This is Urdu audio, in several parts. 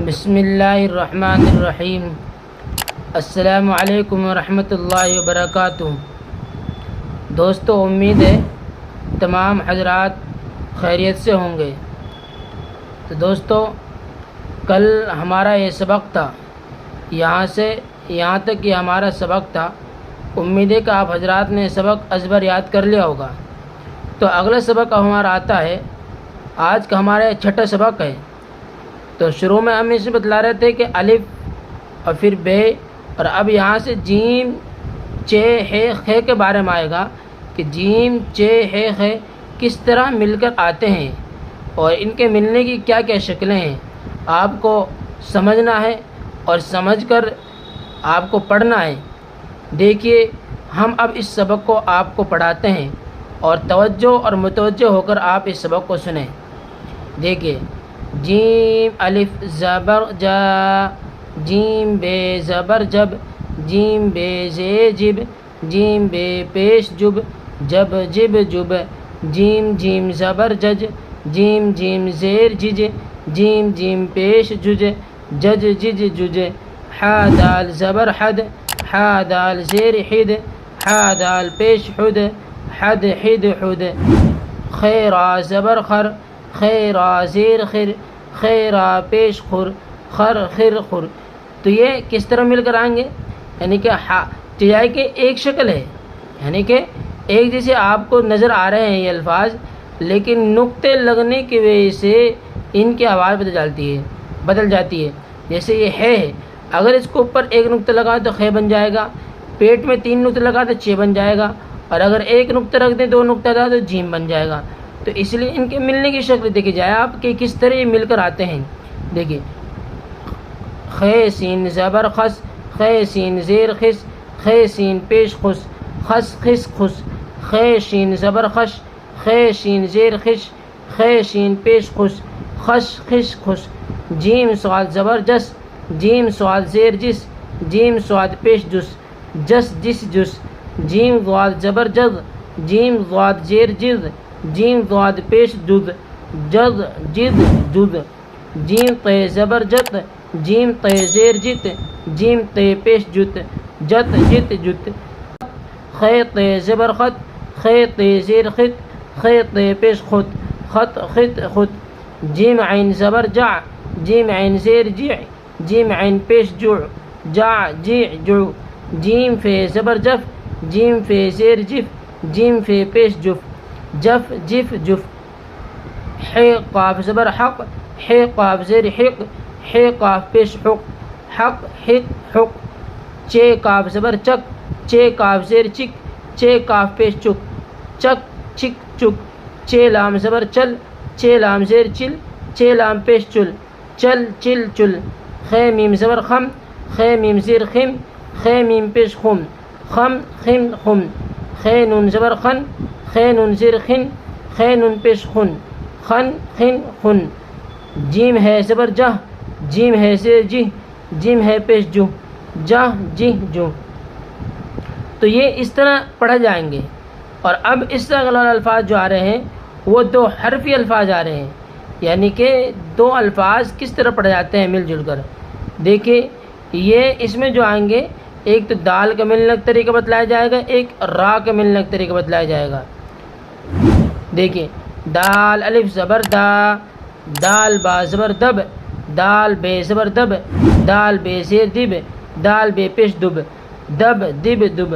بسم اللہ الرحمن الرحیم۔ السلام علیکم ورحمۃ اللہ وبرکاتہ۔ دوستو، امید ہے تمام حضرات خیریت سے ہوں گے۔ تو دوستو، کل ہمارا یہ سبق تھا، یہاں تک یہ ہمارا سبق تھا۔ امید ہے کہ آپ حضرات نے سبق ازبر یاد کر لیا ہوگا۔ تو اگلا سبق ہمارا آتا ہے، آج کا ہمارا چھٹا سبق ہے۔ تو شروع میں ہم اسے بتلا رہے تھے کہ الف اور پھر بے، اور اب یہاں سے جیم چے ہے خے کے بارے میں آئے گا کہ جیم چے ہے خے کس طرح مل کر آتے ہیں اور ان کے ملنے کی کیا کیا شکلیں ہیں۔ آپ کو سمجھنا ہے اور سمجھ کر آپ کو پڑھنا ہے۔ دیکھیے، ہم اب اس سبق کو آپ کو پڑھاتے ہیں اور توجہ اور متوجہ ہو کر آپ اس سبق کو سنیں۔ دیکھیے، جیم الف زبر جا، جیم بے زبر جب، جیم بے زے جب، جیم بے پیش جب، جب جب جب، جیم جیم زبر جج، جیم جیم زیر جج، جیم جیم پیش جج، جج جج جج، حا دال زبر حد، حا دال زیر حد، حا دال پیش حد، حد حد حد، خیرا زبر خر، خیرا زیر خر، خیرا پیش خر، خر خر خر۔ تو یہ کس طرح مل کر آئیں گے؟ یعنی کہ تجائی کے ایک شکل ہے، یعنی کہ ایک جیسے آپ کو نظر آ رہے ہیں یہ الفاظ، لیکن نقطے لگنے کی وجہ سے ان کی آواز بدل جاتی ہے۔ جیسے یہ ہے، اگر اس کو اوپر ایک نقطہ لگا تو خے بن جائے گا، پیٹ میں 3 نقطے لگا تو چے بن جائے گا، اور اگر ایک نقطہ رکھ دیں 2 نقطہ تھا تو جیم بن جائے گا۔ تو اس لیے ان کے ملنے کی شکل دیکھی جائے آپ کہ کس طرح یہ مل کر آتے ہیں۔ دیکھیے، خے سین زبر خس، خے سین زیر خس، خے سین پیش خس، خس خس خس، خے شین زبر خش، خے شین زیر خش، خے شین پیش خش، خش خش خش، جیم سواد زبر جس، جیم سواد زیر جس، جیم سواد پیش جس، جس جس جس، جیم ضاد زبر جد، جیم ضاد زیر جد، جیم ضاد پیش جد، جد جد جد، جیم تے زبر جت، جیم تے زیر جت، جیم تے پیش جت، جت جت جت، خے تے زبر خط، خے تے زیر خط، خے تے پیش خط، خط خط خط، جیم عین زبر جع، جیم عین زیر جع، جیم عین پیش جع، جع جع جع، جیم فے زبر جف، جیم فے زیر جف، جیم فے پیش جف، جف جف جف، حے قاف زبر حق، حے قاف زیر حق، حے قاف پیش حق، حق حق حق، چے قاف زبر چک، چے قاف زیر چک، چے قاف پیش چک، چک چک چک، چے لام زبر چل، چے لام زیر چل، چے لام پیش چل، چل چل چل، خے میم زبر خم، خے میم زیر خم، خے میم پیش خم، خم خم خم، خے نون زبر خن، خے نون زیر خن، خے نون پیش خن، خن خن خن، جیم ہے زبر جہ، جیم ہے زیر جہ، جیم ہے پیش جو، جہ جہ جو۔ تو یہ اس طرح پڑھے جائیں گے۔ اور اب اس طرح والا الفاظ جو آ رہے ہیں وہ 2 حرفی الفاظ آ رہے ہیں، یعنی کہ 2 الفاظ کس طرح پڑھے جاتے ہیں مل جل کر۔ دیکھیے، یہ اس میں جو آئیں گے، ایک تو دال کا ملنے کا طریقہ بتلایا جائے گا، ایک را کا ملنے کا طریقہ بتلایا جائے گا۔ دیکھیے، دال الف زبر دا، دال با زبر دب، دال بے زبر دب، دال بے زیر دب، دال بے پیش دب، دب دب دب،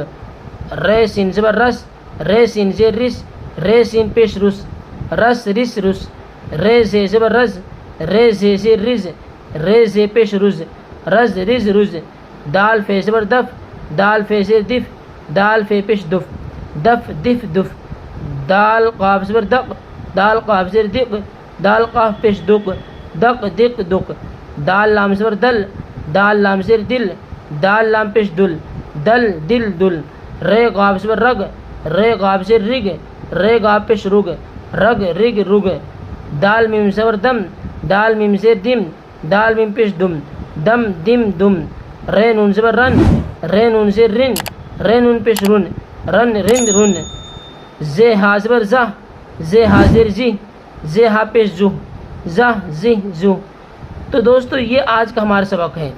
رے سین زبر رس، رے سین زیر رس، رے سین پیش رس، رس رس رس، رے زے زبر رز، رے زے زیر رز، رے زے پیش رز، رز رز رز، دال فے زبر دف، دال فے زیر دف، دال فے پیش دف، دف دف دف، دال قاف زبر دق، دال قاف زیر دق، دال قاف پیش دق، دق دق دق، دال لام زبر دل، دال لام زیر دل، دال لام پیش دل، دل دل دل، رے قاف زبر رگ، رے قاف زیر رگ، رے قاف پیش رگ، رگ رگ رگ، دال میم زبر دم، دال میم زیر دم، دال میم پیش دم، دم دم دم، رے نون زبر رن، رے نون زیر رن، رے نون پیش رن، رن رن رن، زے ہا زبر زہ، زے ہا زیر زی، زے ہا پیش زو، زہ زی زو، تو دوستو یہ آج کا ہمارا سبق ہے.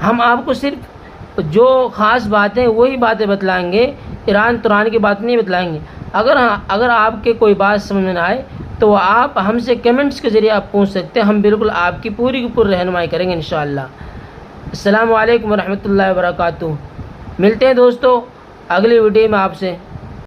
ہم آپ کو صرف جو خاص باتیں وہی باتیں بتلائیں گے، ایران تران کی بات نہیں بتلائیں گے. اگر آپ کے کوئی بات سمجھ میں نہ آئے تو آپ ہم سے کمنٹس کے ذریعے آپ پوچھ سکتے ہیں، ہم بالکل آپ کی پوری کی پوری رہنمائی کریں گے انشاءاللہ. السلام علیکم ورحمۃ اللہ وبرکاتہ. ملتے ہیں دوستو اگلی ویڈیو میں آپ سے.